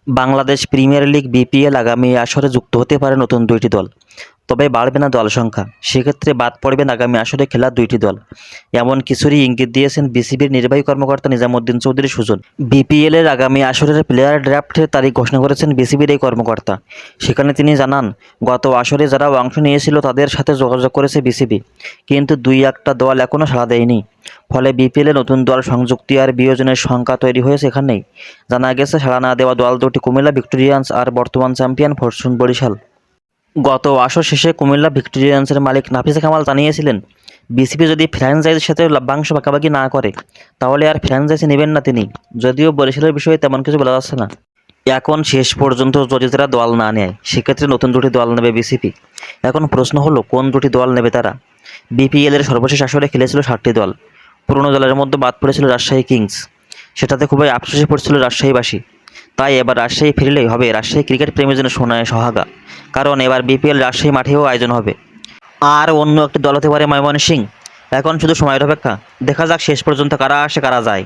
Bangladesh premier league BPL আগামী আসরে যুক্ত হতে পারে নতুন দুইটি দল, তবে বাড়বে না দল সংখ্যা। সেক্ষেত্রে বাদ পড়বেন আগামী আসরে খেলা দুইটি দল, এমন কিছুরই ইঙ্গিত দিয়েছেন বিসিবির নির্বাহী কর্মকর্তা নিজামুদ্দিন চৌধুরী সুজন। বিপিএলের আগামী আসরের প্লেয়ার ড্রাফটের তারিখ ঘোষণা করেছেন বিসিবির এই কর্মকর্তা। সেখানে তিনি জানান, গত আসরে যারা অংশ নিয়েছিল তাদের সাথে যোগাযোগ করেছে বিসিবি, কিন্তু দুই একটা দল এখনও সাড়া দেয়নি। ফলে বিপিএলে নতুন দল সংযুক্তি আর বিয়োজনের শঙ্কা তৈরি হয়েছে এখানেই। জানা গেছে, সাড়া না দেওয়া দল দুটি কুমিল্লা ভিক্টোরিয়ান্স আর বর্তমান চ্যাম্পিয়ন ফরচুন বরিশাল। গত আসর শেষে কুমিল্লা ভিক্টোরিয়ান্সের মালিক নাফিস কামাল জানিয়েছিলেন, বিসিবি যদি ফ্র্যাঞ্চাইজির সাথে লভ্যাংশ ভাগাভাগি না করে তাহলে আর ফ্র্যাঞ্চাইজি নেবেন না তিনি। যদিও বরিশালের বিষয়ে তেমন কিছু বলা যাচ্ছে না। এখন শেষ পর্যন্ত যদি তারা দল না নেয় সেক্ষেত্রে নতুন দুটি দল নেবে বিসিবি। এখন প্রশ্ন হলো, কোন দুটি দল নেবে তারা? বিপিএলের সর্বশেষ আসরে খেলেছিল 7টি দল। পুরনো দলের মধ্যে বাদ পড়েছিল রাজশাহী কিংস। সেটাতে খুবই আফসোসে পড়ছিল রাজশাহীবাসী। তাই এবার রাজশাহী ফিরলেই হবে রাজশাহী ক্রিকেট প্রেমীর জন্য সোনায় সোহাগা, কারণ এবার বিপিএল রাজশাহী মাঠেও আয়োজন হবে। আর অন্য একটি দল হতে পারে ময়মনসিংহ। এখন শুধু সময়ের অপেক্ষা, দেখা যাক শেষ পর্যন্ত কারা আসে কারা যায়।